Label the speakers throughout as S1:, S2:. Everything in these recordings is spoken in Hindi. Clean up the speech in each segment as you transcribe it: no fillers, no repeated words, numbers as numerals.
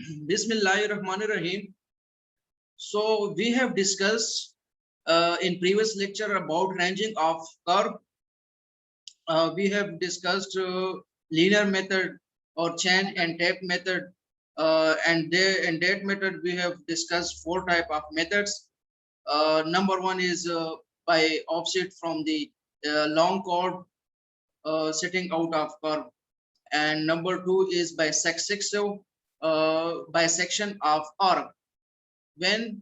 S1: Bismillahirrahmanirrahim. So we have discussed in previous lecture about ranging of curve. We have discussed linear method or chain and tape method, and that method we have discussed 4 type of methods. Number 1 is by offset from the long chord setting out of curve, and number 2 is by bisection of arc when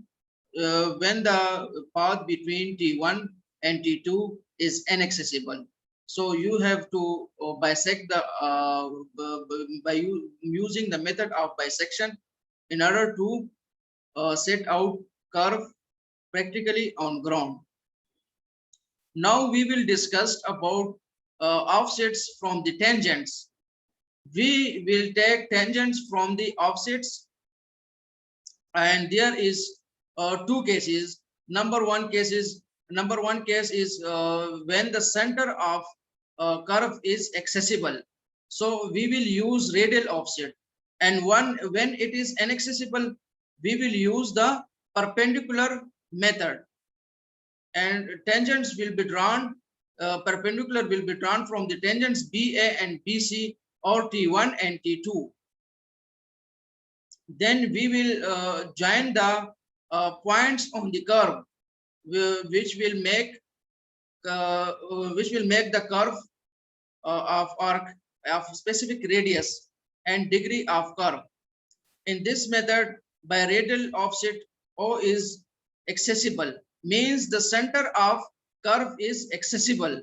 S1: the path between T1 and T2 is inaccessible. So you have to bisect the by using the method of bisection in order to set out curve practically on ground. Now we will discuss about offsets from the tangents. We will take tangents from the offsets, and there is 2 cases. Number one case is when the center of curve is accessible, so we will use radial offset, and when it is inaccessible, we will use the perpendicular method, and tangents will be drawn, perpendicular will be drawn from the tangents BA and BC, or T1 and T2. Then we will join the points on the curve, which will make the curve of arc of specific radius and degree of curve. In this method, by radial offset, O is accessible, means the center of curve is accessible.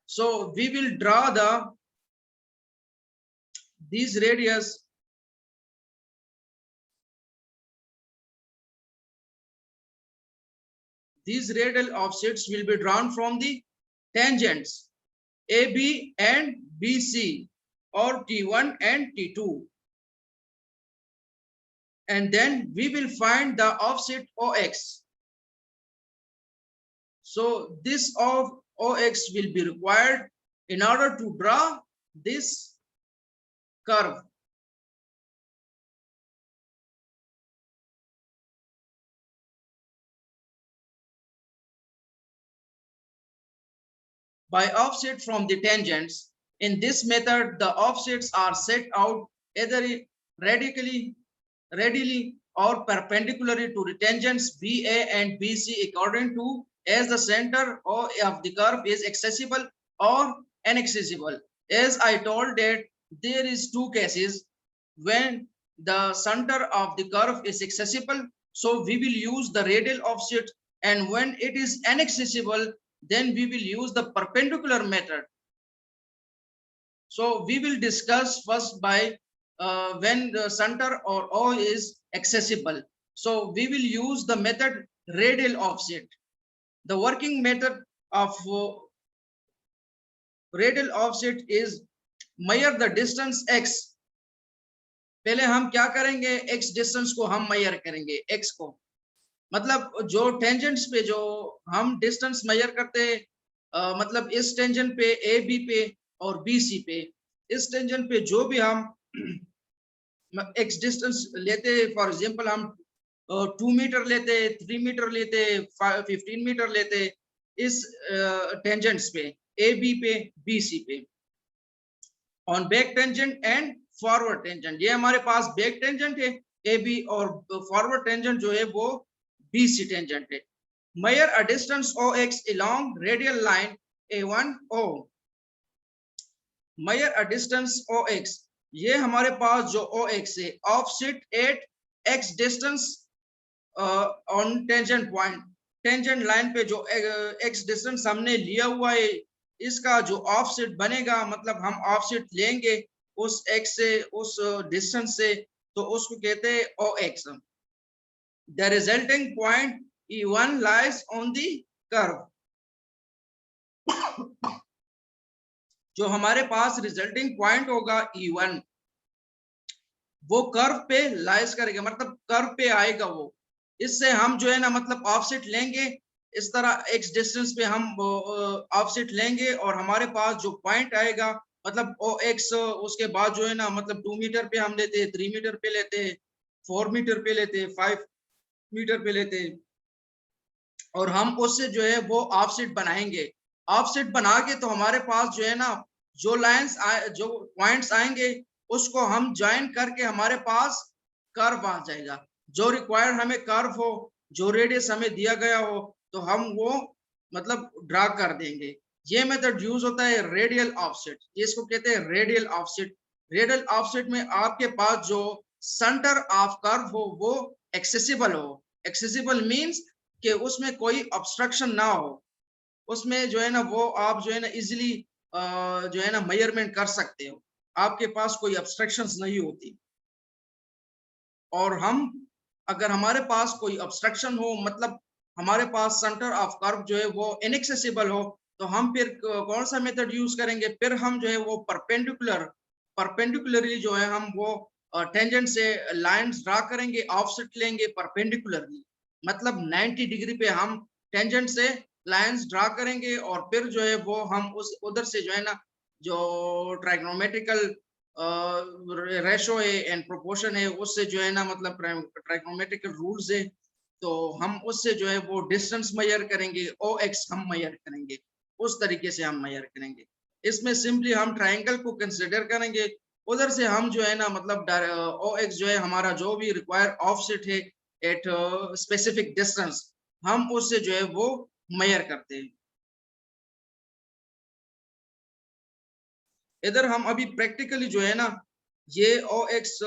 S1: So we will draw these radius these radial offsets will be drawn from the tangents AB and BC, or T1 and T2. And then we will find the offset OX. So this of OX will be required in order to draw this curve. By offset from the tangents, in this method, the offsets are set out either radially or perpendicularly to the tangents BA and BC according to as the center of the curve is accessible or inaccessible. As I told that there is 2 cases when the center of the curve is accessible, so we will use the radial offset, and when it is inaccessible, then we will use the perpendicular method. So we will discuss first by when the center or O is accessible. So we will use the method radial offset. The working method of radial offset is measure the distance x. पहले हम क्या करेंगे, x डिस्टेंस को हम मेजर करेंगे, x को मतलब जो टेंजेंट्स पे जो हम डिस्टेंस मेजर करते हैं, मतलब इस टेंजेंट पे ए बी पे और बी सी पे, इस टेंजेंट पे जो भी हम x डिस्टेंस लेते, फॉर एग्जांपल हम 2 मीटर लेते, 3 मीटर लेते, 15 मीटर लेते, इस टेंजेंट्स पे ए बी पे बी सी पे, on back tangent and forward tangent, ये हमारे पास बैक टेंजेंट है ए बी, और फॉरवर्ड टेंजेंट जो है वो BC टेंजेंट है. Measure a distance OX along radial line A1O. Measure a distance OX. ये हमारे पास जो OX है, offset at X distance on tangent point. Tangent line पे जो X डिस्टेंस हमने लिया हुआ है, इसका जो ऑफसेट बनेगा, मतलब हम ऑफसेट लेंगे उस X से, उस डिस्टेंस से, तो उसको कहते हैं OX. The resulting point E1 lies on the curve. जो हमारे पास रिजल्टिंग पॉइंट होगा E1, वो कर्व पे लाइज करेगा, मतलब कर्व पे आएगा वो. इससे हम जो है ना, मतलब ऑफसेट लेंगे, इस तरह X डिस्टेंस पे हम ऑफसेट लेंगे, और हमारे पास जो पॉइंट आएगा, मतलब OX, उसके बाद जो है ना, मतलब 2 मीटर पे हम लेते हैं, 3 मीटर पे लेते हैं, 4 मीटर पे लेते, 5 मीटर पे लेते, और हम उससे जो है वो ऑफसेट बनाएंगे। ऑफसेट बना के तो हमारे पास जो है ना, जो लाइंस जो पॉइंट्स आएंगे उसको हम ज्वाइन करके हमारे पास कर्व आ जाएगा। जो रिक्वायर्ड हमें कर्व हो, जो रेडियस हमें दिया गया हो, तो हम वो मतलब ड्रा कर देंगे। ये मेथड यूज होता है रेडियल ऑफसेट, इसको कहते हैं रेडियल ऑफसेट। रेडियल ऑफसेट में आपके पास जो सेंटर ऑफ कर्व हो वो एक्सेसिबल हो। एक्सेसिबल मींस कि उसमें कोई ऑब्स्ट्रक्शन ना हो, उसमें जो है ना वो आप जो है ना इजिली जो है ना मेजरमेंट कर सकते हो, आपके पास कोई ऑब्स्ट्रक्शंस नहीं होती। और हम अगर हमारे पास कोई ऑब्स्ट्रक्शन हो, मतलब हमारे पास सेंटर ऑफ कर्व जो है वो इनएक्सेसिबल हो, तो हम फिर कौन सा मेथड यूज करेंगे? फिर हम जो है वो परपेंडिकुलरली जो है हम वो टेंजेंट से लाइंस ड्रा करेंगे, ऑफसेट लेंगे परपेंडिकुलरली, मतलब 90 डिग्री पे हम टेंजेंट से लाइंस ड्रा करेंगे, और फिर जो है वो हम उस उधर से जो है ना जो ट्राइगोनोमेट्रिकल रेशो है एंड प्रोपोर्शन है उससे जो है ना मतलब ट्राइगोनोमेट्रिकल रूल्स है, तो हम उससे जो है वो डिस्टेंस मेजर करेंगे, ओ एक्स हम मेजर करेंगे, उस तरीके से हम मेजर करेंगे। इसमें सिंपली हम ट्राइंगल को कंसिडर करेंगे, उधर से हम जो है ना मतलब ओ एक्स जो है हमारा जो भी रिक्वायर ऑफसेट है एट स्पेसिफिक डिस्टेंस, हम उससे जो है वो मेजर करते हैं। इधर हम अभी प्रैक्टिकली जो है ना ये ओ एक्स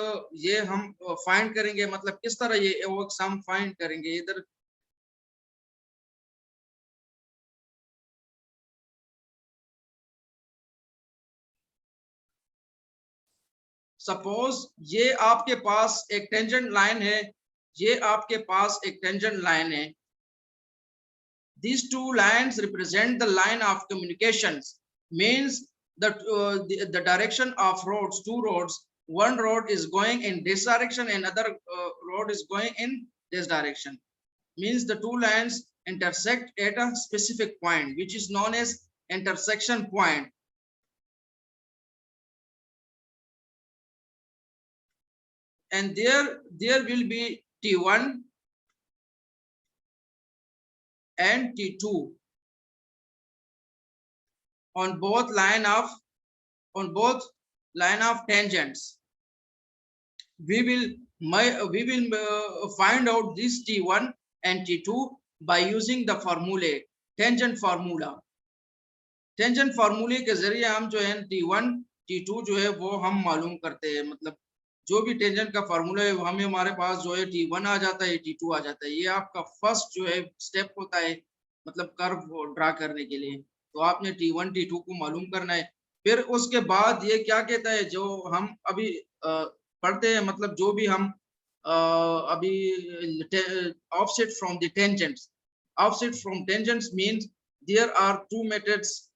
S1: ये हम फाइंड करेंगे, मतलब किस तरह ये ओ एक्स हम फाइंड करेंगे। इधर सपोज ये आपके पास एक टेंजेंट लाइन है, ये आपके पास एक टेंजेंट लाइन है। These two lines represent the line of communications, means the direction of roads, two roads. One road is going in this direction, and another road is going in this direction. Means the two lines intersect at a specific point, which is known as intersection point. And there will be T1 and T2 on both line of tangents. We will find out this T1 and T2 by using the formulae, tangent formula. Tangent फार्मूले के जरिए हम जो है T1 T2 जो है वो हम मालूम करते हैं, मतलब जो भी टेंजेंट का फार्मूला है हमें हमारे पास जो है T1 आ जाता है, T2 आ जाता है। ये आपका फर्स्ट जो है स्टेप होता है मतलब कर्व ड्रा करने के लिए, तो आपने T1 T2 को मालूम करना है। फिर उसके बाद ये क्या कहता है जो हम अभी पढ़ते हैं, मतलब जो भी हम अभी offset from the tangents, offset from tangents means there are two methods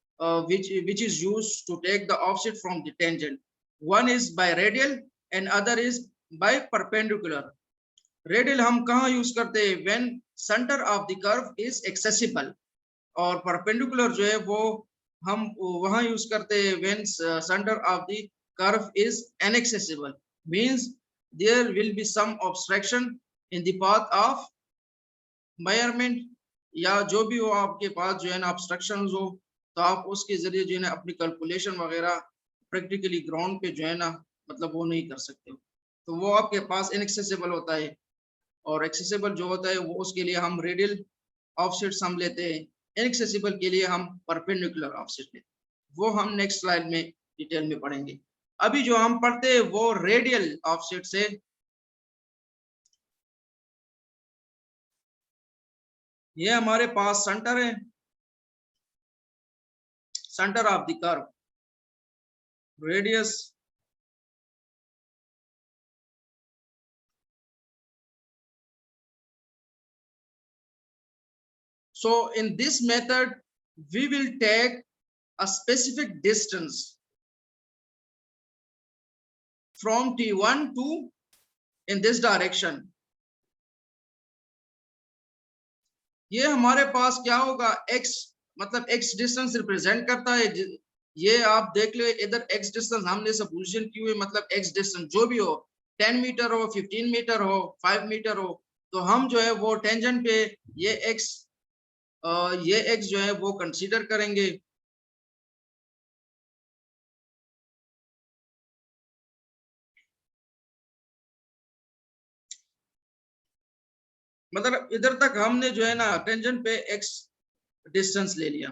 S1: which is used to take the offset from the tangent. One is by radial and other is by perpendicular. Radial हम कहाँ यूज करते हैं? when center of the curve is accessible, और perpendicular जो है वो हम वहां यूज करते हैं when center of the curve is inaccessible, means there will be some obstruction in the path of measurement, या जो भी हो आपके पास जो है ना obstructions हो, तो आप उसके जरिए जो है ना अपनी कैलकुलेशन वगैरह प्रैक्टिकली ग्राउंड पे जो है ना मतलब वो नहीं कर सकते हो, तो वो आपके पास इनएक्सेसिबल होता है। और एक्सेसिबल जो होता है वो उसके लिए हम रेडियल ऑफसेट्स हम लेते हैं, इनएक्सेसिबल के लिए हम परपेंडिकुलर ऑफसेट लेते हैं। वो हम नेक्स्ट स्लाइड में डिटेल में पढ़ेंगे। अभी जो हम पढ़ते हैं वो रेडियल ऑफसेट से। ये हमारे पास सेंटर है, centre of the curve, radius So in this method, we will take a specific distance from T1 to in this direction. ये हमारे पास क्या होगा? x, मतलब x डिस्टेंस रिप्रेजेंट करता है। ये आप देख लो इधर x डिस्टेंस हमने सपोजिशन की हुई, मतलब x डिस्टेंस जो भी हो, 10 मीटर हो, 15 मीटर हो, 5 मीटर हो, तो हम जो है वो टेंजेंट पे ये x जो है वो कंसीडर करेंगे। मतलब इधर तक हमने जो है ना टेंजेंट पे x डिस्टेंस ले लिया।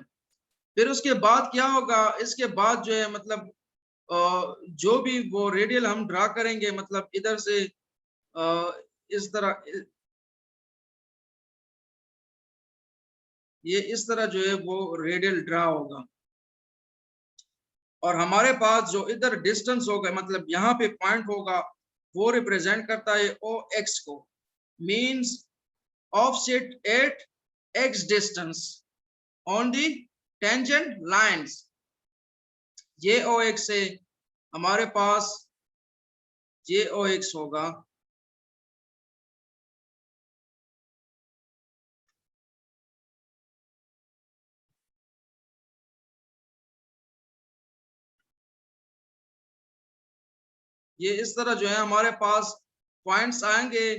S1: फिर उसके बाद क्या होगा, इसके बाद जो है मतलब जो भी वो रेडियल हम ड्रा करेंगे, मतलब इधर से इस तरह, ये इस तरह जो है वो रेडियल ड्रा होगा। और हमारे पास जो इधर डिस्टेंस होगा, मतलब यहाँ पे पॉइंट होगा, वो रिप्रेजेंट करता है ओ एक्स को, means offset at X distance on the tangent lines. J O X से हमारे पास जे ओ एक्स होगा, ये इस तरह जो है हमारे पास पॉइंट्स आएंगे,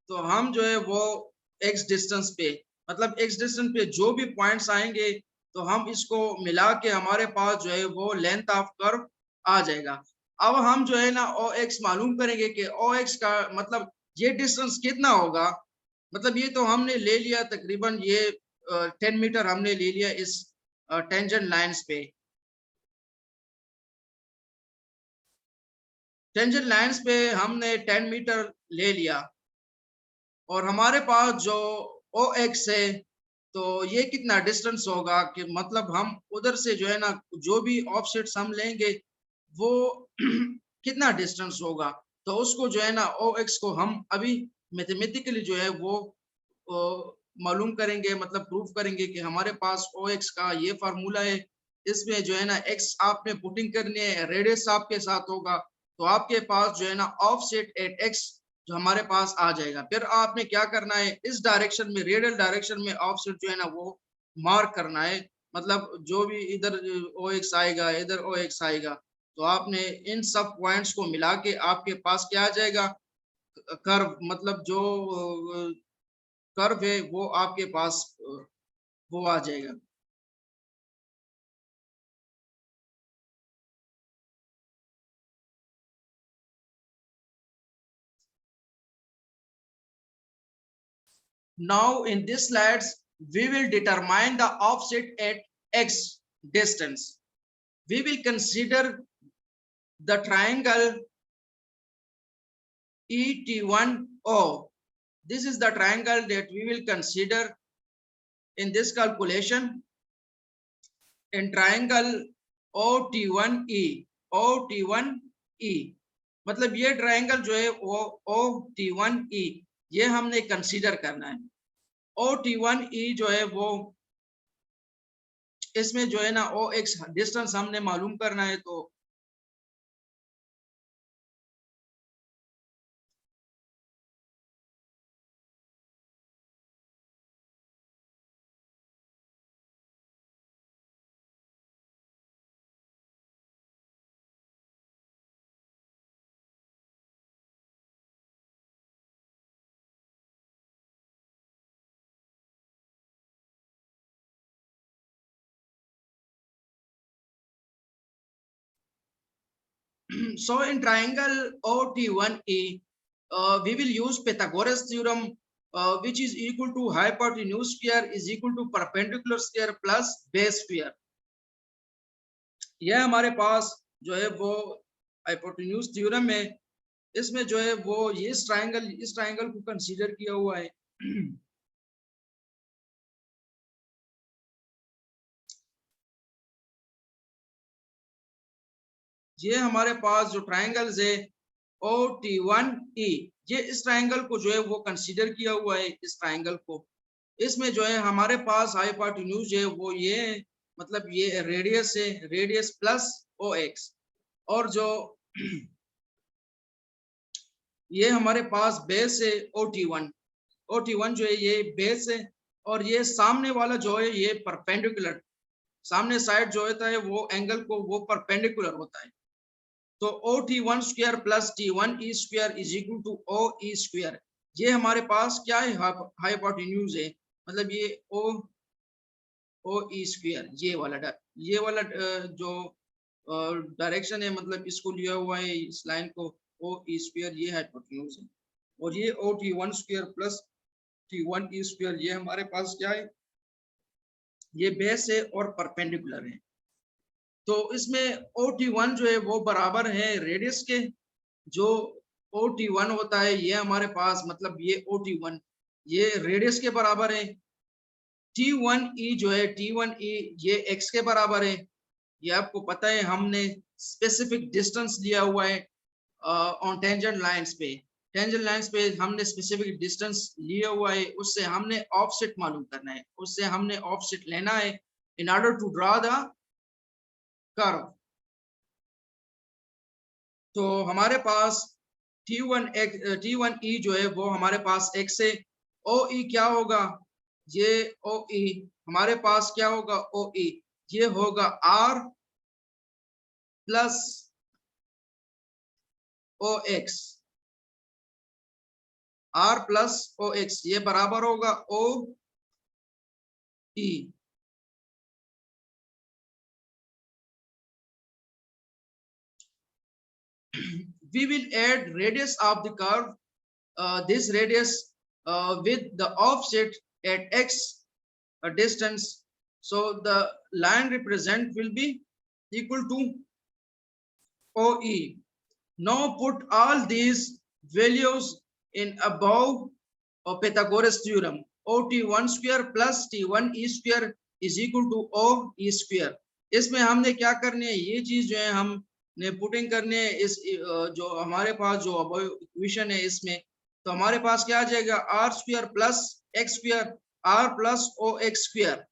S1: तो हम जो है वो एक्स डिस्टेंस पे, मतलब एक्स डिस्टेंस पे जो भी पॉइंट्स आएंगे, तो हम इसको मिला के हमारे पास जो है वो लेंथ ऑफ कर्व आ जाएगा। अब हम जो है ना ओ एक्स मालूम करेंगे कि ओ एक्स का मतलब ये डिस्टेंस कितना होगा। मतलब ये तो हमने ले लिया तकरीबन ये 10 मीटर हमने ले लिया इस टेंजेंट लाइंस पे। टेंजेंट लाइंस पे हमने 10 मीटर ले लिया, और हमारे पास जो ओ एक्स है, तो ये कितना डिस्टेंस होगा कि मतलब हम उधर से जो है ना जो भी ऑफसेट्स हम लेंगे वो कितना डिस्टेंस होगा, तो उसको जो है ना ओ एक्स को हम अभी मैथमेटिकली जो है वो मालूम करेंगे, मतलब प्रूफ करेंगे कि हमारे पास ओ एक्स का ये फार्मूला है। इसमें जो है ना एक्स आपने पुटिंग करनी है, रेडियस आपके साथ होगा, तो आपके पास जो है ना ऑफसेट एट एक्स जो हमारे पास आ जाएगा। फिर आपने क्या करना है, इस डायरेक्शन में, रेडियल डायरेक्शन में ऑफसेट जो है ना वो मार्क करना है। मतलब जो भी इधर ओ एक्स आएगा, इधर ओ एक्स आएगा, तो आपने इन सब पॉइंट्स को मिला के आपके पास क्या आ जाएगा, कर्व, मतलब जो कर्व है वो आपके पास वो आ जाएगा। Now in this slides, we will determine the offset at x distance. We will consider the triangle ET1O. This is the triangle that we will consider in this calculation. In triangle OT1E, OT1E, मतलब ये ट्रायंगल जो है वो OT1E ये हमने कंसीडर करना है। OT1E जो है वो, इसमें जो है ना ओ एक्स डिस्टेंस हमने मालूम करना है, तो so in triangle OT1E, we will use Pythagoras theorem, which is equal to hypotenuse square is equal to perpendicular square plus base square. यह हमारे पास जो है वो हाइपोटेन्यूज थ्योरम है। इसमें जो है वो ये इस ट्रायंगल को कंसीडर किया हुआ है। ये हमारे पास जो ट्रायंगल्स है OT1E, ये इस ट्रायंगल को जो है वो कंसीडर किया हुआ है, इस ट्रायंगल को। इसमें जो है हमारे पास हाइपोटेन्यूज है वो ये है, मतलब ये रेडियस है, रेडियस प्लस ओ एक्स, और जो ये हमारे पास बेस है OT1, OT1 जो है ये बेस है, और ये सामने वाला जो है ये परपेंडिकुलर, सामने साइड जो होता है वो एंगल को वो परपेंडिकुलर होता है। तो OT1 square plus T1E square is equal to OE square. ये हमारे पास क्या है, हाइपोटेन्यूज है, मतलब ये OE स्क्वायर, ये वाला जो डायरेक्शन है, मतलब इसको लिया हुआ है इस लाइन को, OE स्क्वायर, ये हाइपोटेन्यूज है। और ये OT1 square plus T1E square, ये हमारे पास क्या है, ये बेस है और परपेंडिकुलर है। तो इसमें OT1 जो है वो बराबर है रेडियस के, जो OT1 होता है ये हमारे पास, मतलब ये OT1 ये रेडियस के बराबर है। T1E जो है, T1E ये x के बराबर है। ये आपको पता है, हमने स्पेसिफिक डिस्टेंस लिया हुआ है ऑन टेंजेंट लाइंस पे। टेंजेंट लाइंस पे हमने स्पेसिफिक डिस्टेंस लिया हुआ है, उससे हमने ऑफसेट मालूम करना है, उससे हमने ऑफसेट लेना है in order to draw the curve. तो हमारे पास T1E जो है वो हमारे पास x है। OE क्या होगा, ये OE हमारे पास क्या होगा, OE ये होगा R plus OX, R plus OX ये बराबर होगा OE। We will add radius of the curve, this radius with the offset at x distance. So the line represent will be equal to OE. Now put all these values in above Pythagoras theorem. OT1 square plus T1E square is equal to OE square. इसमें हमने क्या करने है, ये चीज जो है हमने पुटिंग करने है इस जो हमारे पास जो इक्वेशन है इसमें, तो हमारे पास क्या आ जाएगा, R square plus X square, R plus O X square.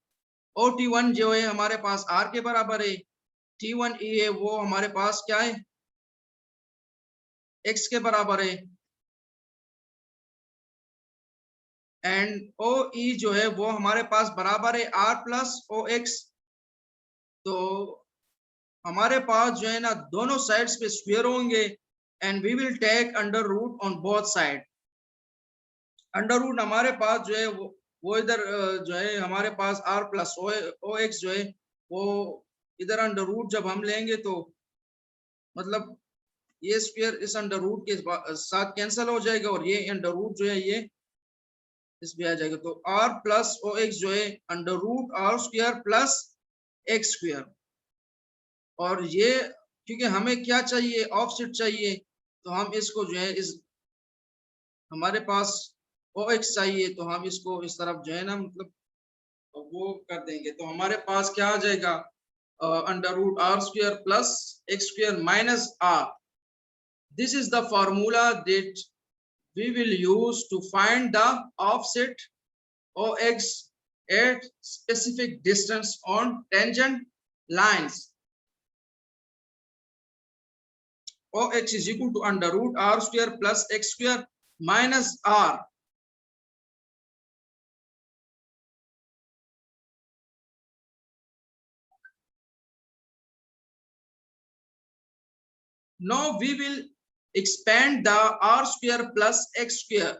S1: OT1 जो है हमारे पास आर के बराबर है, T1E है वो हमारे पास क्या है, एक्स के बराबर है, एंड OE जो है वो हमारे पास बराबर है आर प्लस ओ एक्स। तो हमारे पास जो है ना दोनों साइड्स पे स्क्वायर होंगे, and we will take under root on both side. Under root हमारे पास जो है वो इधर जो है हमारे पास आर प्लस ओ एक्स जो है वो इधर अंडर रूट जब हम लेंगे तो मतलब ये स्क्वायर इस अंडर रूट के साथ कैंसिल हो जाएगा, और ये अंडर रूट जो है ये इसमें आ जाएगा। तो आर प्लस ओ एक्स जो है under root R square plus X square. और ये क्योंकि हमें क्या चाहिए, ऑफसेट चाहिए, तो हम इसको जो है इस हमारे पास ओ एक्स चाहिए, तो हम इसको इस तरफ जो है ना मतलब वो कर देंगे। तो हमारे पास क्या आ जाएगा, under root R square plus X square minus R. This is the formula that we will use to find the offset OX at specific distance on tangent lines. OX is equal to under root R square plus X square minus R. Now we will expand the R square plus X square.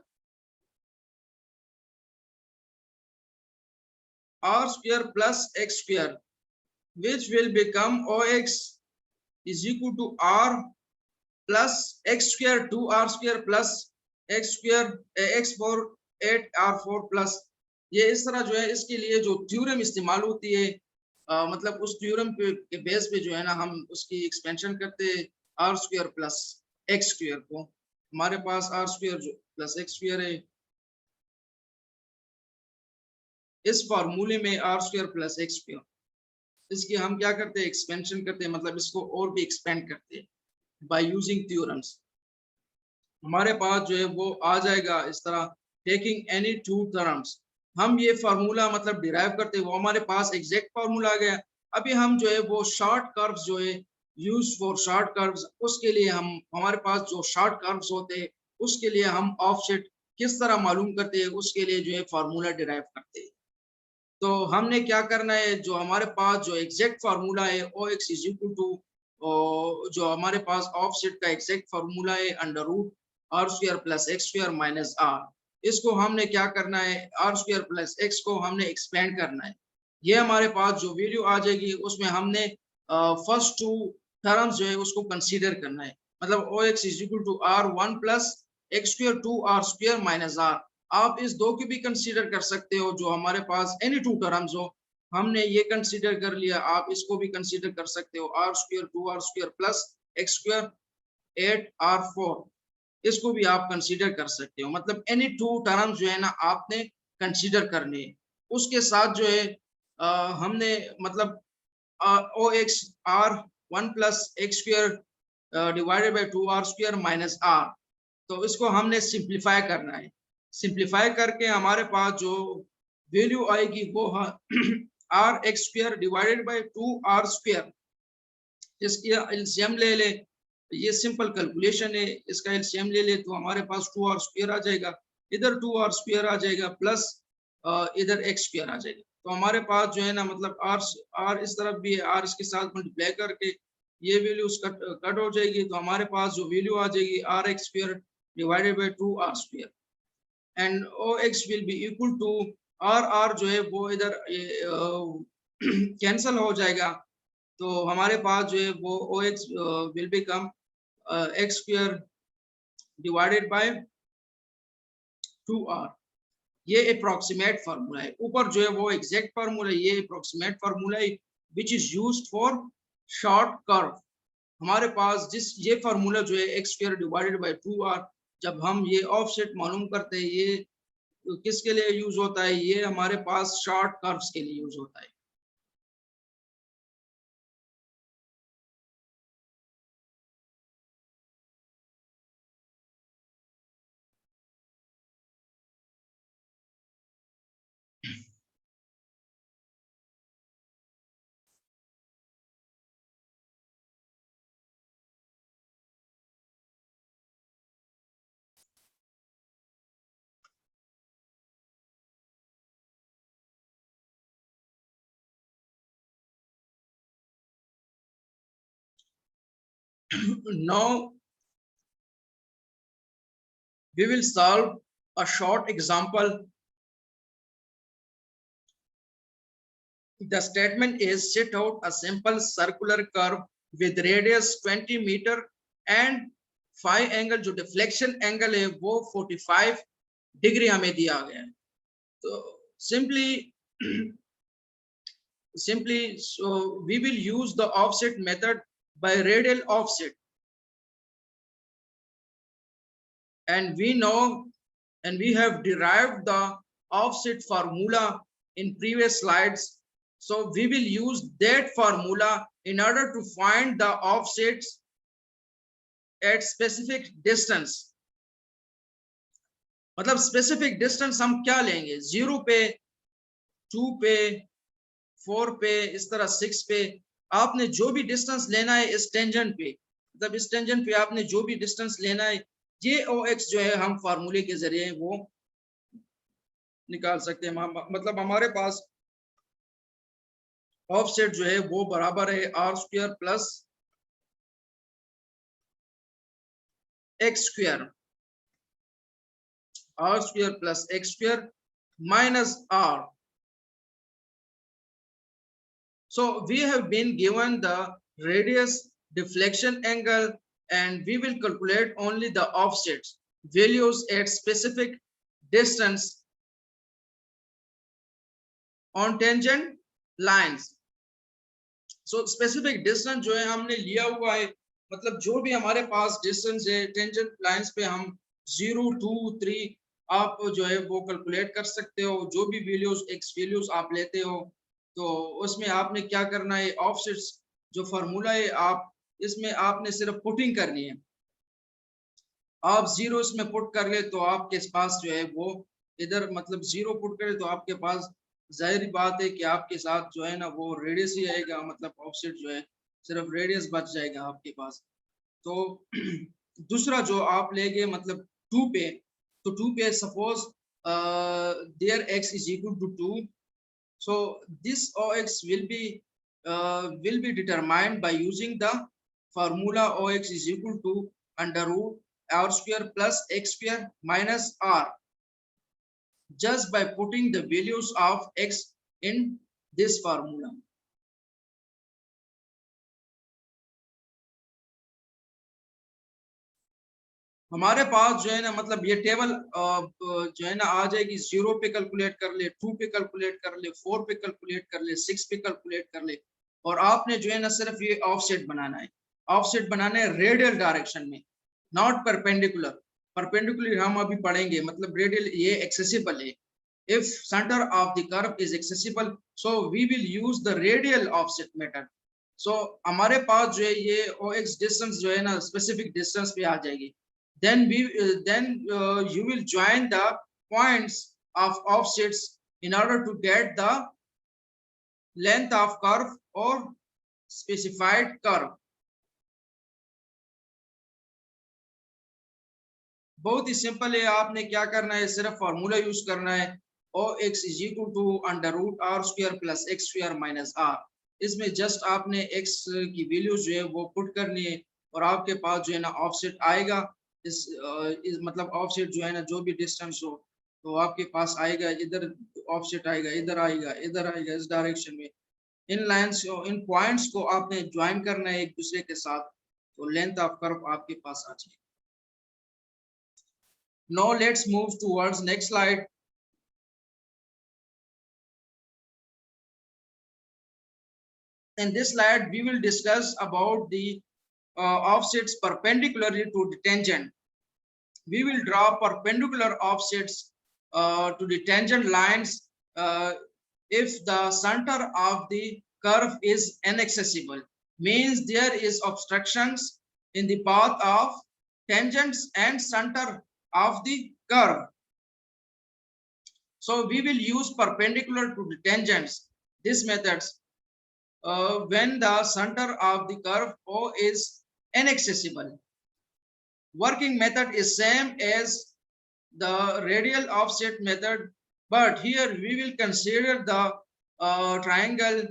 S1: R square plus X square, which will become OX is equal to R plus X square 2R square plus X square X4 8R4 plus। ये इस तरह जो है इसके लिए जो थ्योरम इस्तेमाल होती है, मतलब उस थ्योरम के बेस पे जो है ना हम उसकी एक्सपेंशन करते हैं R square plus X square को। हमारे पास आर स्क्वायर जो प्लस एक्स स्क्वायर है, इस फॉर्मूले में R square plus X square, इसकी हम क्या करते हैं, एक्सपेंशन करते हैं, मतलब इसको और भी एक्सपेंड करते हैं बाय यूजिंग थ्योरम्स। हमारे पास जो है वो आ जाएगा इस तरह, टेकिंग एनी टू टर्म्स, हम ये फार्मूला मतलब डिराइव करते हैं, वो हमारे पास एग्जैक्ट फार्मूला आ गया। अभी हम जो है वो शॉर्ट कर्व्स जो है यूज फॉर शॉर्ट कर्व्स, उसके लिए हम हमारे पास जो शॉर्ट कर्व्स होते हैं उसके लिए हम ऑफसेट किस तरह मालूम करते हैं, उसके लिए जो है फार्मूला डिराइव करते हैं। तो हमने क्या करना है, जो हमारे पास जो एग्जैक्ट फार्मूला है O X is equal to जो हमारे पास ऑफसेट का एग्जैक्ट फॉर्मूला है under root R square plus X square minus R, इसको हमने क्या करना है, आर स्क्वायर प्लस एक्स को हमने एक्सपेंड करना है। ये हमारे पास जो वैल्यू आ जाएगी उसमें हमने फर्स्ट टू टर्म्स जो है उसको कंसीडर करना है। मतलब O X is equal to R one plus X square two R square minus R. आप इस दो की भी कंसीडर कर सकते हो, जो हमारे पास एनी टू टर्म्स हो, हमने ये कंसीडर कर लिया, आप इसको भी कंसीडर कर सकते हो, R square two R square plus X square 8r4, इसको भी आप कंसीडर कर सकते हो। मतलब एनी टू टर्म्स जो है ना आपने कंसीडर करने हैं। उसके साथ जो है हमने मतलब O X R one plus X square divided by two R square minus R, तो इसको हमने सिंप्लीफाई करना है। सिंप्लीफाई करके हमारे पास जो वैल्यू आएगी वो है R X square divided by two R square. इसकी एलसीएम ले ले, ये सिंपल कैलकुलेशन है, इसका एलसीएम ले ले तो हमारे पास टू आर स्क्वायर आ जाएगा, इधर टू आर स्क्वायर आ जाएगा प्लस इधर एक्स स्क्वायर आ जाएगा। तो हमारे पास जो है ना मतलब आर इस तरफ भी है, आर इसके साथ मल्टीप्लाई करके ये वैल्यूज कट हो जाएगी, तो हमारे पास जो वैल्यू आ जाएगी R X square divided by two R square and O X will be equal to R जो है वो इधर कैंसल हो जाएगा, तो हमारे पास जो है वो O X will become X square divided by 2r। ये अप्रोक्सीमेट फार्मूला है, ऊपर जो है वो एग्जैक्ट फार्मूला है, ये अप्रोक्सीमेट फार्मूला है which is used for short curve. हमारे पास जिस ये फार्मूला जो है x square divided by 2r, जब हम ये ऑफसेट मालूम करते हैं, ये किसके लिए यूज होता है, ये हमारे पास शॉर्ट कर्व्स के लिए यूज होता है। Now we will solve a short example. The statement is set out a simple circular curve with radius 20 meter and phi angle, जो deflection angle है वो 45 डिग्री हमें दिया गया है। तो simply so we will use the offset method by radial offset, and we know and we have derived the offset formula in previous slides, so we will use that formula in order to find the offsets at specific distance। मतलब specific distance हम क्या लेंगे, 0 पे, 2 पे, 4 पे, इस तरह 6 पे, आपने जो भी डिस्टेंस लेना है इस टेंजेंट पे, मतलब इस टेंजेंट पे आपने जो भी डिस्टेंस लेना है, ये ओ एक्स जो है हम फार्मूले के जरिए वो निकाल सकते हैं। मतलब हमारे पास ऑफसेट जो है वो बराबर है R square plus X square, R square plus X square minus R. So we have been given the radius, deflection angle, and we will calculate only the offsets values at specific distance on tangent lines। So specific distance जो है हमने लिया हुआ है, मतलब जो भी हमारे पास डिस्टेंस है टेंजेंट लाइंस पे हम 0, 2, 3 आप जो है वो कैलकुलेट कर सकते हो। जो भी वैल्यूज एक्स वैल्यूज आप लेते हो तो उसमें आपने क्या करना है, ऑफसेट्स जो फार्मूला है आप इसमें आपने सिर्फ पुटिंग करनी है। आप 0 इसमें पुट कर ले तो आपके पास जो है वो इधर मतलब 0 पुट करे तो आपके पास जाहिर बात है कि आपके साथ जो है ना वो रेडियस ही आएगा, मतलब ऑफसेट जो है सिर्फ रेडियस बच जाएगा आपके पास। तो दूसरा जो आप लेंगे मतलब 2 पे, तो 2 पे suppose there x is equal to 2, so this OX will be determined by using the formula OX is equal to under root r square plus x square minus r, just by putting the values of x in this formula. हमारे पास जो है ना मतलब ये टेबल जो है ना आ जाएगी, 0 पे कैलकुलेट कर ले, 2 पे कैलकुलेट कर ले, 4 पे कैलकुलेट कर ले, 6 पे कैलकुलेट कर ले, और आपने जो है ना सिर्फ ये ऑफसेट बनाना है। ऑफसेट बनाना है रेडियल डायरेक्शन में, नॉट परपेंडिकुलर। परपेंडिकुलर हम अभी पढ़ेंगे, मतलब रेडियल ये एक्सेसिबल है। if center of the curve is accessible, so we will use the radial offset method. So हमारे पास जो है ये OX distance जो है ना specific distance पे आ जाएगी। Then you will join the points of offsets in order to get the length of curve or specified curve. बहुत ही सिंपल है, आपने क्या करना है, सिर्फ फॉर्मूला यूज करना है, OX is equal to under root r square plus x square minus r. इसमें जस्ट आपने x की वैल्यू जो है वो पुट करनी है और आपके पास जो है ना ऑफसेट आएगा। इस मतलब ऑफसेट जो है ना जो भी डिस्टेंस हो तो आपके पास आएगा, इधर ऑफसेट आएगा, इधर आएगा, इधर आएगा, इस डायरेक्शन में। इन लाइंस इन पॉइंट्स को आपने ज्वाइन करना है एक दूसरे के साथ, तो लेंथ ऑफ कर्व आपके पास आ जाएगी। Now let's move towards next slide. In this slide, we will discuss about the offsets perpendicularly to the tangent. We will draw perpendicular offsets to the tangent lines if the center of the curve is inaccessible, means there is obstructions in the path of tangents and center of the curve. So we will use perpendicular to the tangents, these methods, when the center of the curve O is inaccessible. Working method is same as the radial offset method, but here we will consider the triangle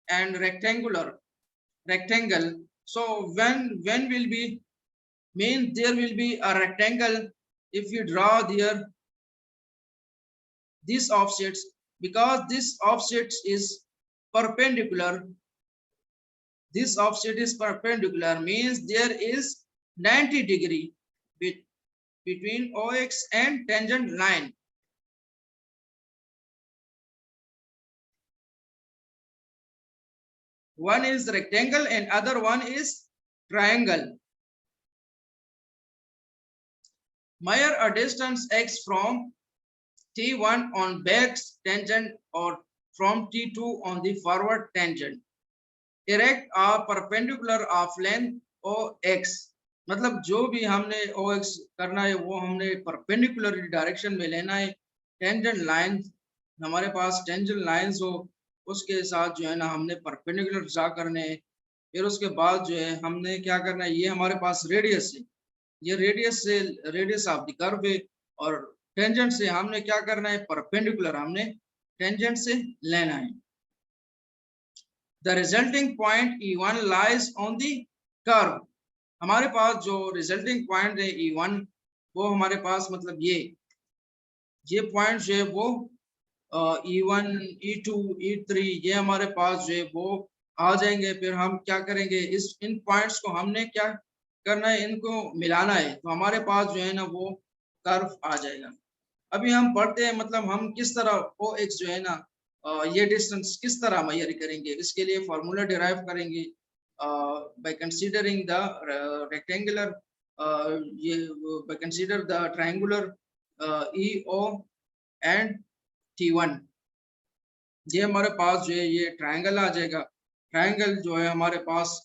S1: and rectangle. So when will be, mean there will be a rectangle if you draw there these offsets, because this offset is perpendicular. This offset is perpendicular, means there is 90 degree between OX and tangent line. One is rectangle and other one is triangle. Measure a distance x from T1 on back tangent or from T2 on the forward tangent. Erect a perpendicular of length OX. मतलब जो भी हमने OX करना है वो हमने परपेंडिकुलर डायरेक्शन में लेना है। टेंजेंट लाइन, हमारे पास टेंजेंट लाइंस हो उसके साथ जो है ना हमने परपेंडिकुलर ड्रा करने हैं। फिर उसके बाद जो है हमने क्या करना है, ये हमारे पास रेडियस है, ये रेडियस ऑफ द कर्व है, और टेंजेंट से हमने क्या करना है, परपेंडिकुलर हमने टेंजेंट से लेना है। The resulting point E1 lies on the curve. हमारे पास जो रिजल्टिंग पॉइंट है E1 वो हमारे पास मतलब ये पॉइंट जो है वो E1, E2, E3 ये हमारे पास जो है वो आ जाएंगे। फिर हम क्या करेंगे, इन पॉइंट्स को हमने क्या करना है, इनको मिलाना है, तो हमारे पास जो है ना वो कर्व आ जाएगा। अभी हम पढ़ते हैं मतलब हम किस तरह OX जो है ना ये डिस्टेंस किस तरह मेजर करेंगे। इसके लिए फॉर्मूला डिराइव करेंगे बाय कंसीडरिंग द रेक्टेंगुलर, ये by consider the triangular EO and T1। ये हमारे पास जो है ये ट्रायंगल आ जाएगा। ट्रायंगल जो है हमारे पास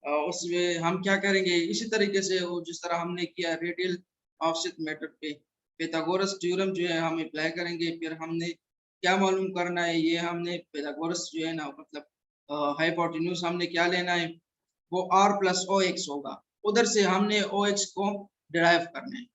S1: उसमें हम क्या करेंगे, इसी तरीके से वो जिस तरह हमने किया रेडियल ऑफसेट मेथड पे पाइथागोरस थ्योरम जो है हम अप्लाई करेंगे। फिर हमने क्या मालूम करना है, ये हमने पाइथागोरस जो है ना मतलब हाइपोटेन्यूज हमने क्या लेना है, वो r प्लस OX होगा, उधर से हमने OX को डिराइव करना है।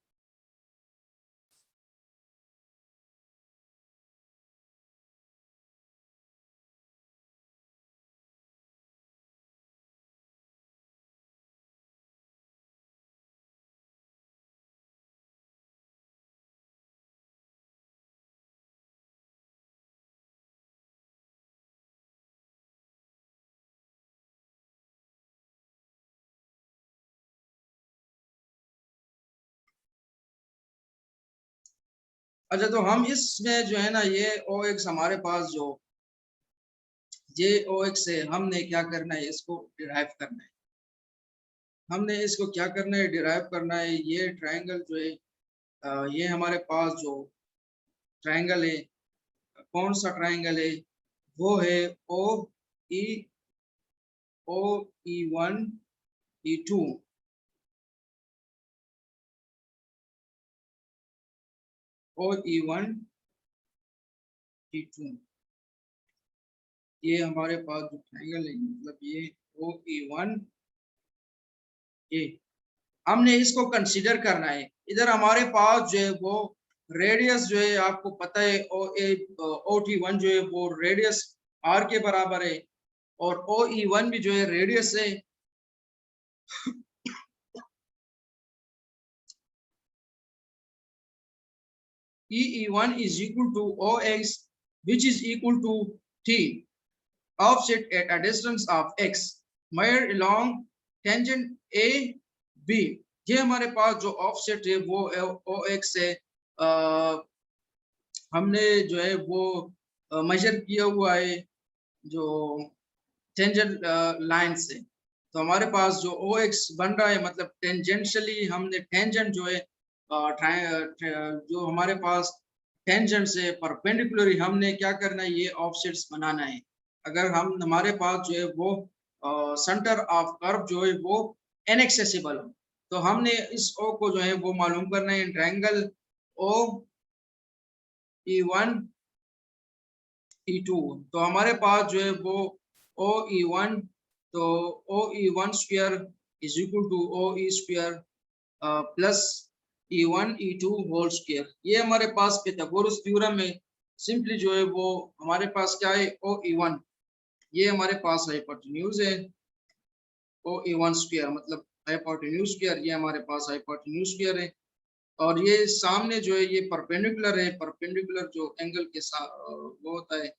S1: अच्छा, तो हम इसमें जो है ना ये OX हमारे पास जो JOX है, हमने क्या करना है, इसको डिराइव करना है। हमने इसको क्या करना है, डिराइव करना है। ये ट्रायंगल जो है ये हमारे पास जो ट्रायंगल है, कौन सा ट्रायंगल है, वो है E OE1 E2 OE1 E2। ये हमारे पास जो ट्रायंगल है, मतलब ये OE1 ये हमने इसको कंसीडर करना है। इधर हमारे पास जो है वो रेडियस जो है, आपको पता है OT1 जो है वो रेडियस R के बराबर है, और OE1 भी जो है रेडियस है EE1 is equal to OX, which is equal to T, offset at a distance of X, measured along tangent AB। ये हमारे पास जो ऑफसेट है वो OX है, हमने जो है वो मेजर किया हुआ है जो टेंजेंट लाइन से। तो हमारे पास जो OX बन रहा है, मतलब टेंजेंशियली हमने टेंजेंट जो है जो हमारे पास टेंजेंट से परपेंडिकुलरली हमने क्या करना है, ये ऑफसेट्स बनाना है। अगर हम हमारे पास जो है वो सेंटर ऑफ कर्व जो है वो इनएक्सेसिबल हो, तो हमने इस O को जो है वो मालूम करना है। ट्रायंगल OE1 E2, तो हमारे पास जो है वो OE1, तो OE1 square is equal to OE square plus E1 E2 whole square. ये हमारे पास पाइथागोरस थ्योरम है। सिंपली जो है वो हमारे पास क्या है, OE1 ये हमारे पास हाइपोटेन्यूज है, OE1 स्क्वायर मतलब हाइपोटेन्यूज स्क्वायर, ये हमारे पास हाइपोटेन्यूज स्क्वायर है। और ये सामने जो है ये परपेंडिकुलर है, परपेंडिकुलर जो एंगल के साथ वो होता है।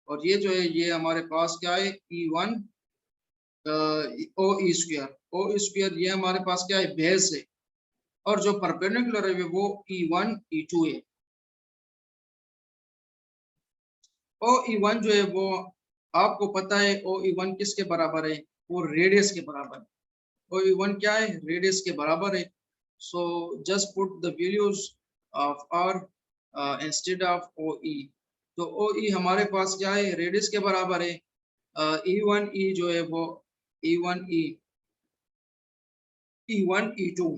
S1: और ये जो है ये हमारे पास क्या है, E1 OE स्क्वायर ये हमारे पास क्या है, बेस है। और जो परपेंडिकुलर है वो E1 E2 है। OE1 जो है वो आपको पता है, OE1 किसके बराबर है, वो रेडियस के बराबर है। OE1 क्या है, रेडियस के बराबर है। So just put the values of R instead of OE। तो OE हमारे पास क्या है, रेडियस के बराबर है। E1 E जो है वो E1 E E1 E2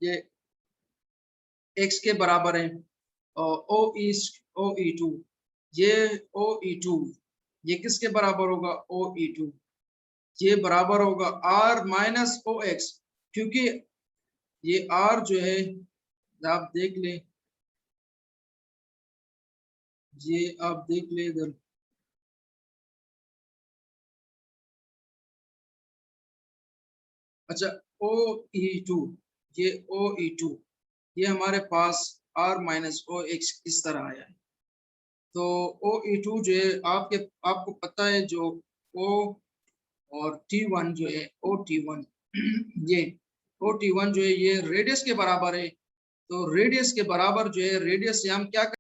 S1: ये x के बराबर है। और OE2 ये OE2 ये किसके बराबर होगा, OE2 ये बराबर होगा R माइनस OX, क्योंकि ये R जो है आप देख लें, ये आप देख ले इधर, अच्छा OE2 ये OE2 ये हमारे पास R माइनस OX इस तरह आया है। तो OE2 जो है आपको पता है जो O और T1 जो है OT1 ये OT1 जो है ये रेडियस के बराबर है। तो रेडियस के बराबर जो है, रेडियस से हम क्या